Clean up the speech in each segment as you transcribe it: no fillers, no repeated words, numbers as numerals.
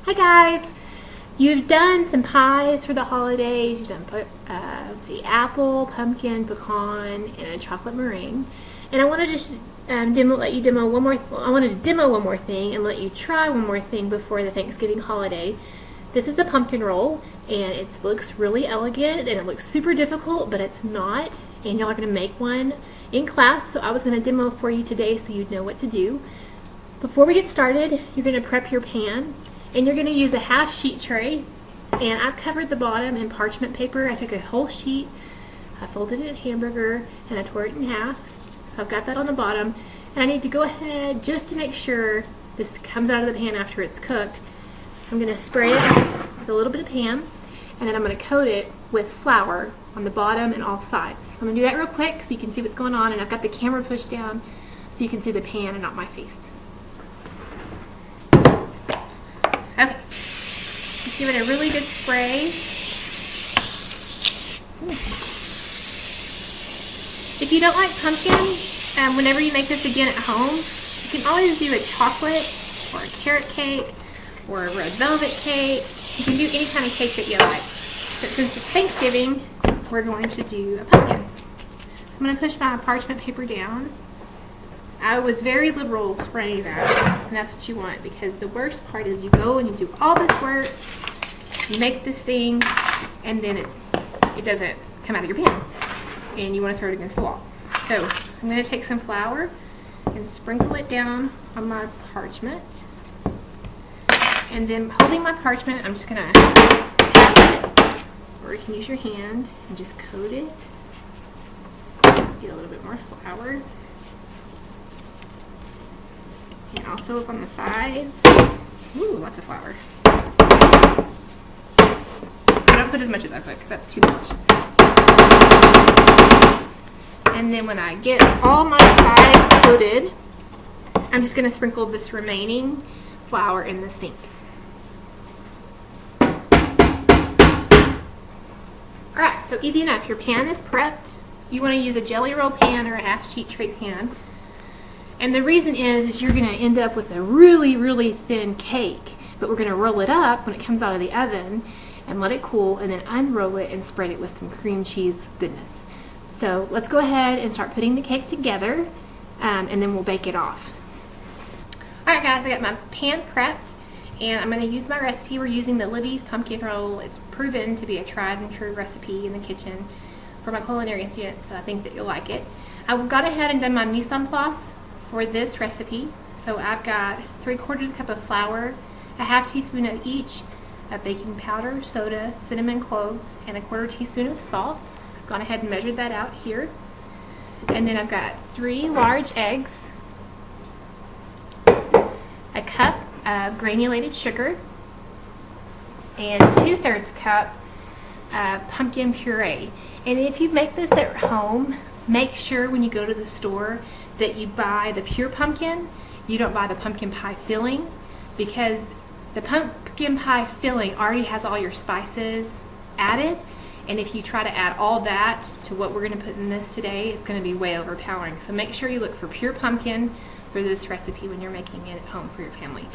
Hi guys! You've done some pies for the holidays. You've done, let's see, apple, pumpkin, pecan, and a chocolate meringue. And I wanted to just I wanted to demo one more thing and let you try one more thing before the Thanksgiving holiday. This is a pumpkin roll, and it looks really elegant, and it looks super difficult, but it's not. And y'all are going to make one in class, so I was going to demo for you today so you'd know what to do. Before we get started, you're going to prep your pan, and you're going to use a half sheet tray, and I've covered the bottom in parchment paper. I took a whole sheet, I folded it in hamburger, and I tore it in half. So I've got that on the bottom, and I need to go ahead, just to make sure this comes out of the pan after it's cooked, I'm going to spray it with a little bit of Pam, and then I'm going to coat it with flour on the bottom and all sides. So I'm going to do that real quick so you can see what's going on, and I've got the camera pushed down so you can see the pan and not my face. Okay, just give it a really good spray. If you don't like pumpkin, whenever you make this again at home, you can always do a chocolate or a carrot cake or a red velvet cake. You can do any kind of cake that you like. But since it's Thanksgiving, we're going to do a pumpkin. So I'm going to push my parchment paper down. I was very liberal spraying that, and that's what you want, because the worst part is you go and you do all this work, you make this thing, and then it doesn't come out of your pan, and you want to throw it against the wall. So I'm going to take some flour and sprinkle it down on my parchment, and then holding my parchment, I'm just going to tap it, or you can use your hand and just coat it. Get a little bit more flour. And also up on the sides. Ooh, lots of flour. So don't put as much as I put, because that's too much. And then when I get all my sides coated, I'm just going to sprinkle this remaining flour in the sink. Alright, so easy enough. Your pan is prepped. You want to use a jelly roll pan or a half sheet tray pan. And the reason is you're going to end up with a really, really thin cake. But we're going to roll it up when it comes out of the oven and let it cool, and then unroll it and spread it with some cream cheese goodness. So let's go ahead and start putting the cake together, and then we'll bake it off. Alright guys, I got my pan prepped, and I'm going to use my recipe. We're using the Libby's pumpkin roll. It's proven to be a tried and true recipe in the kitchen for my culinary students, so I think that you'll like it. I've gone ahead and done my mise en place for this recipe. So I've got 3/4 cup of flour, a half teaspoon of each of baking powder, soda, cinnamon cloves, and a 1/4 teaspoon of salt. I've gone ahead and measured that out here. And then I've got 3 large eggs, a cup of granulated sugar, and 2/3 cup of pumpkin puree. And if you make this at home, make sure when you go to the store that you buy the pure pumpkin. You don't buy the pumpkin pie filling, because the pumpkin pie filling already has all your spices added, and if you try to add all that to what we're going to put in this today, it's going to be way overpowering. So make sure you look for pure pumpkin for this recipe when you're making it at home for your family.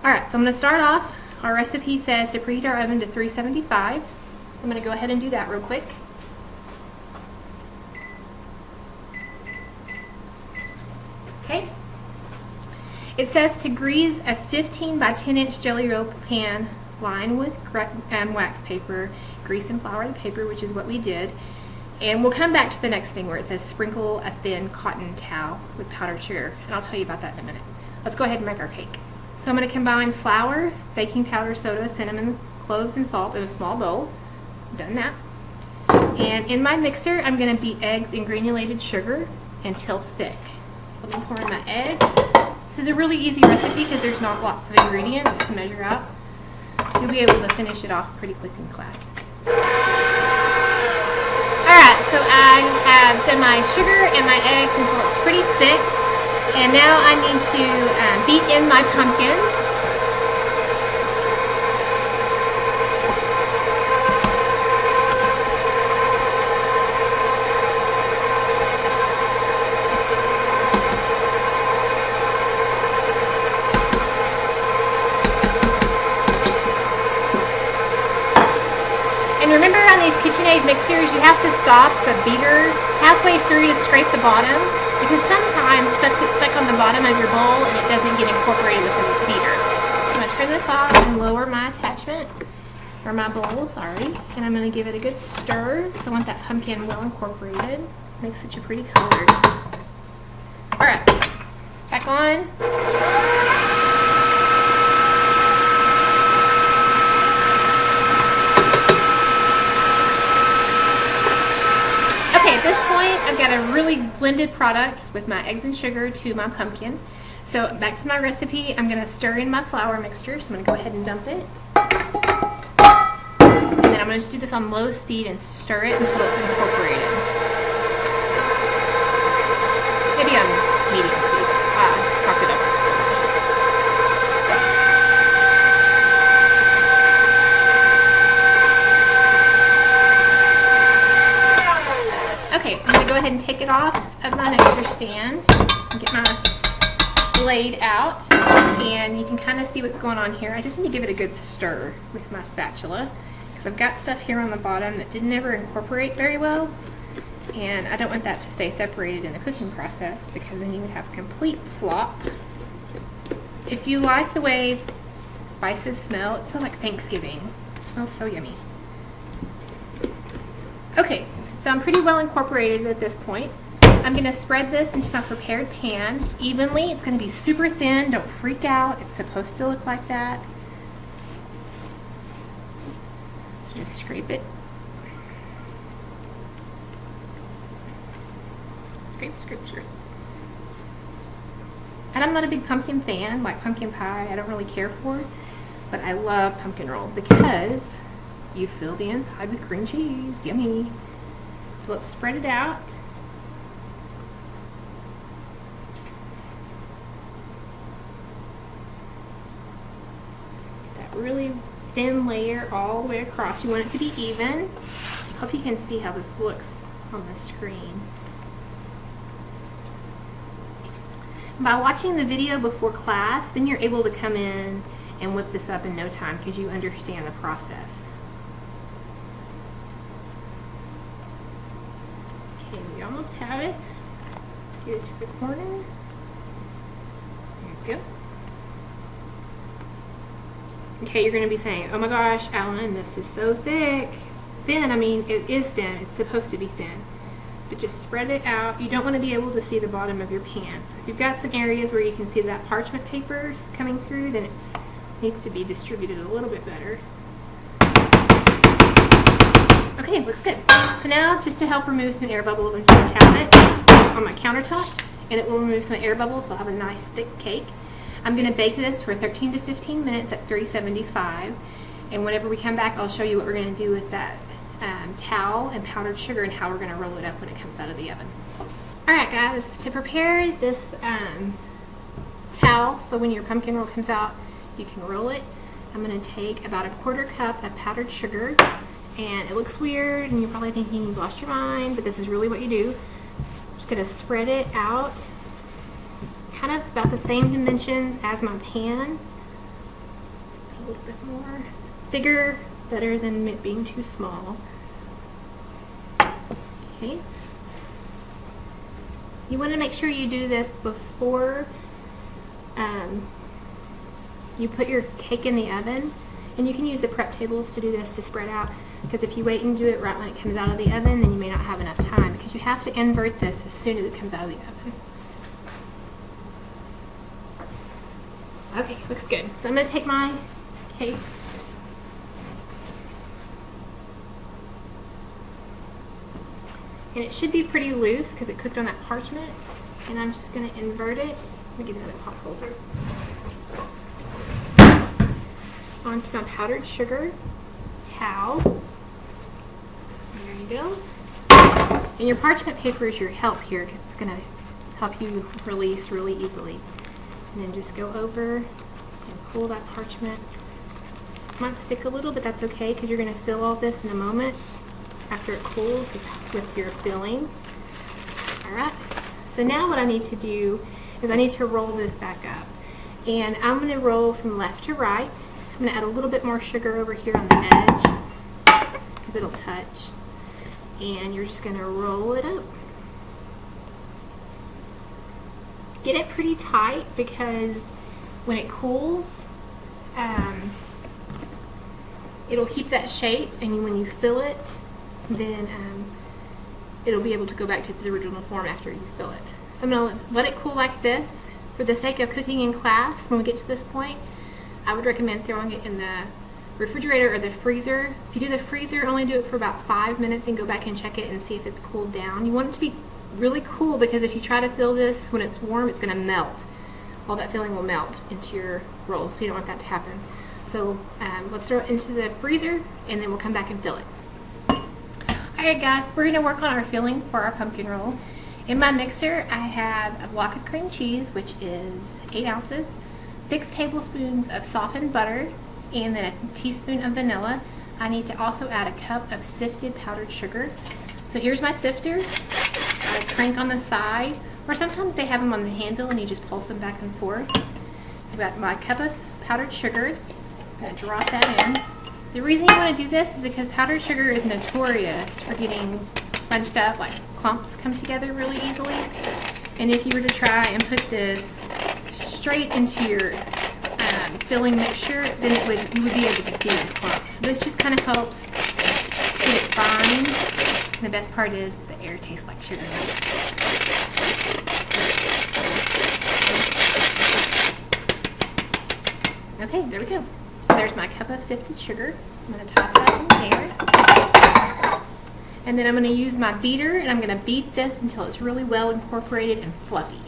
Alright, so I'm going to start off. Our recipe says to preheat our oven to 375, so I'm going to go ahead and do that real quick. Okay. It says to grease a 15 by 10 inch jelly roll pan lined with wax paper, grease and flour the paper, which is what we did. And we'll come back to the next thing where it says sprinkle a thin cotton towel with powdered sugar, and I'll tell you about that in a minute. Let's go ahead and make our cake. So I'm going to combine flour, baking powder, soda, cinnamon, cloves, and salt in a small bowl. I've done that. And in my mixer, I'm going to beat eggs and granulated sugar until thick. So let me pour in my eggs. This is a really easy recipe because there's not lots of ingredients to measure out. So you'll be able to finish it off pretty quick in class. Alright, so I have done my sugar and my eggs until it's pretty thick. And now I need to beat in my pumpkin. these KitchenAid mixers, you have to stop the beater halfway through to scrape the bottom, because sometimes stuff gets stuck on the bottom of your bowl and it doesn't get incorporated within the beater. So I'm going to turn this off and lower my attachment, or my bowl, sorry, and I'm going to give it a good stir because I want that pumpkin well incorporated. Makes such a pretty color. Alright, back on. Okay, at this point, I've got a really blended product with my eggs and sugar to my pumpkin. So back to my recipe, I'm going to stir in my flour mixture, so I'm going to go ahead and dump it. And then I'm going to just do this on low speed and stir it until it's incorporated. Maybe on medium speed. Talk it up. Okay, I'm going to go ahead and take it off of my mixer stand and get my blade out, and you can kind of see what's going on here. I just need to give it a good stir with my spatula because I've got stuff here on the bottom that didn't ever incorporate very well, and I don't want that to stay separated in the cooking process because then you would have complete flop. If you like the way spices smell, it smells like Thanksgiving. It smells so yummy. Okay, so I'm pretty well incorporated at this point. I'm going to spread this into my prepared pan evenly. It's going to be super thin. Don't freak out. It's supposed to look like that. So just scrape it. Scrape, scrape, scrape. And I'm not a big pumpkin fan, like pumpkin pie. I don't really care for it. But I love pumpkin roll because you fill the inside with cream cheese. Yummy. So let's spread it out. Really thin layer all the way across. You want it to be even. Hope you can see how this looks on the screen. By watching the video before class, then you're able to come in and whip this up in no time because you understand the process. Okay, we almost have it. Get it to the corner. There you go. Okay, you're going to be saying, oh my gosh, Alan, this is so thick. Thin, I mean, it is thin. It's supposed to be thin. But just spread it out. You don't want to be able to see the bottom of your pan. So if you've got some areas where you can see that parchment paper coming through, then it needs to be distributed a little bit better. Okay, looks good. So now, just to help remove some air bubbles, I'm just going to tap it on my countertop, and it will remove some air bubbles, so I'll have a nice thick cake. I'm going to bake this for 13 to 15 minutes at 375, and whenever we come back I'll show you what we're going to do with that towel and powdered sugar and how we're going to roll it up when it comes out of the oven. Alright guys, to prepare this towel so when your pumpkin roll comes out you can roll it, I'm going to take about 1/4 cup of powdered sugar, and it looks weird and you're probably thinking you've lost your mind, but this is really what you do. I'm just going to spread it out kind of about the same dimensions as my pan. A little bit more. Bigger, better than it being too small. Okay. You want to make sure you do this before you put your cake in the oven. And you can use the prep tables to do this, to spread out, because if you wait and do it right when it comes out of the oven, then you may not have enough time, because you have to invert this as soon as it comes out of the oven. Okay, looks good. So I'm going to take my cake and it should be pretty loose because it cooked on that parchment, and I'm just going to invert it. Let me get another pot holder. Onto my powdered sugar towel. There you go. And your parchment paper is your help here because it's going to help you release really easily. And then just go over and pull that parchment. It might stick a little, but that's okay because you're going to fill all this in a moment after it cools with your filling. Alright, so now what I need to do is I need to roll this back up. And I'm going to roll from left to right. I'm going to add a little bit more sugar over here on the edge because because it'll touch. And you're just going to roll it up. Get it pretty tight because when it cools, it'll keep that shape, and when you fill it, then it'll be able to go back to its original form after you fill it. So I'm going to let it cool like this. For the sake of cooking in class, when we get to this point, I would recommend throwing it in the refrigerator or the freezer. If you do the freezer, only do it for about 5 minutes and go back and check it and see if it's cooled down. You want it to be really cool because if you try to fill this when it's warm, it's going to melt. All that filling will melt into your roll, so you don't want that to happen. So let's throw it into the freezer and then we'll come back and fill it. Alright guys, we're going to work on our filling for our pumpkin roll. In my mixer, I have a block of cream cheese, which is 8 ounces, 6 tablespoons of softened butter, and then a teaspoon of vanilla. I need to also add a cup of sifted powdered sugar. So here's my sifter. I crank on the side, or sometimes they have them on the handle and you just pulse them back and forth. I've got my cup of powdered sugar. I'm going to drop that in. The reason you want to do this is because powdered sugar is notorious for getting bunched up, like clumps come together really easily. And if you were to try and put this straight into your filling mixture, then you would be able to see those clumps. So this just kind of helps get it fine. And the best part is the air tastes like sugar now. Okay, there we go. So there's my cup of sifted sugar. I'm going to toss that in there. And then I'm going to use my beater and I'm going to beat this until it's really well incorporated and fluffy.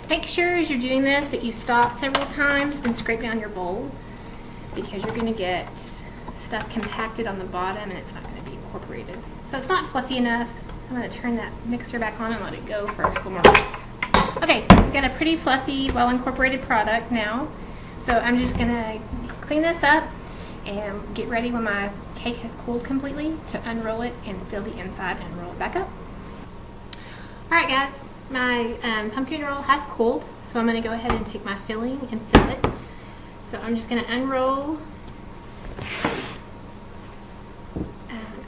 Make sure as you're doing this that you stop several times and scrape down your bowl because you're going to get stuff compacted on the bottom and it's not going to be incorporated. So it's not fluffy enough. I'm going to turn that mixer back on and let it go for a couple more minutes. Okay, we've got a pretty fluffy, well incorporated product now. So I'm just going to clean this up and get ready when my cake has cooled completely to unroll it and fill the inside and roll it back up. Alright guys, my pumpkin roll has cooled, so I'm going to go ahead and take my filling and fill it. So I'm just going to unroll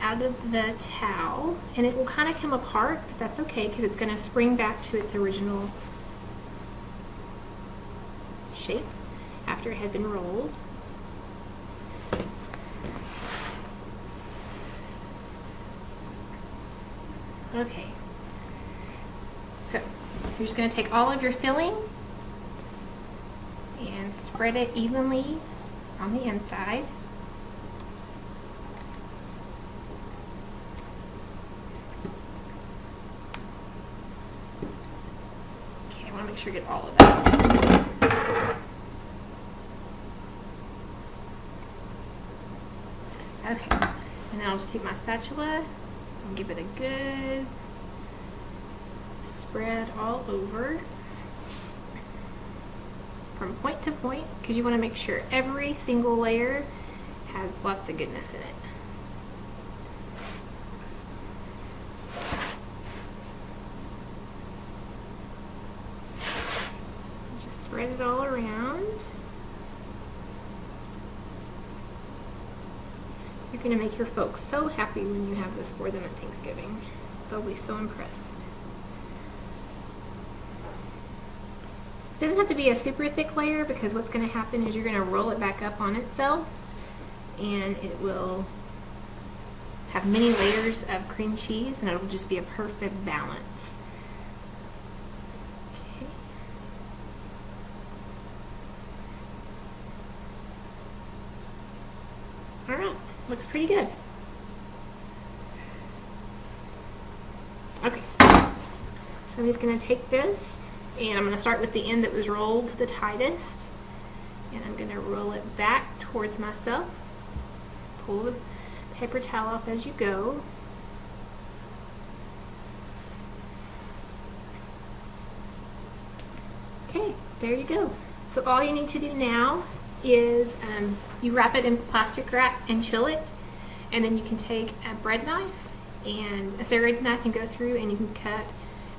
out of the towel, and it will kind of come apart, but that's okay because it's going to spring back to its original shape after it had been rolled. Okay, so you're just going to take all of your filling and spread it evenly on the inside. Okay, I want to make sure you get all of that. Okay, and then I'll just take my spatula and give it a good spread all over from point to point because you want to make sure every single layer has lots of goodness in it. Just spread it all around. You're going to make your folks so happy when you have this for them at Thanksgiving. They'll be so impressed. It doesn't have to be a super thick layer because what's going to happen is you're going to roll it back up on itself and it will have many layers of cream cheese and it'll just be a perfect balance. Okay. Alright. Looks pretty good. Okay, so I'm just going to take this and I'm going to start with the end that was rolled the tightest and I'm going to roll it back towards myself. Pull the paper towel off as you go. Okay, there you go. So all you need to do now is you wrap it in plastic wrap and chill it, and then you can take a bread knife and a serrated knife and go through and you can cut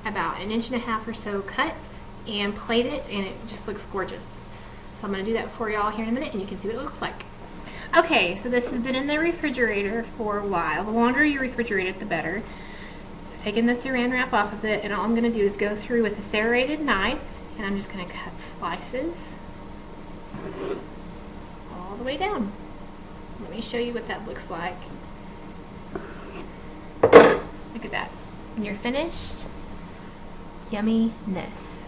about 1.5 inches or so cuts and plate it, and it just looks gorgeous. So I'm going to do that for y'all here in a minute, and you can see what it looks like. Okay, so this has been in the refrigerator for a while. The longer you refrigerate it, the better. I've taken the saran wrap off of it, and all I'm going to do is go through with a serrated knife, and I'm just going to cut slices all the way down. Let me show you what that looks like. Look at that. When you're finished, yumminess.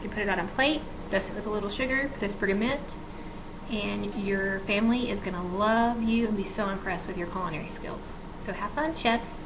You put it on a plate, dust it with a little sugar, put a sprig of mint, and your family is going to love you and be so impressed with your culinary skills. So have fun, chefs.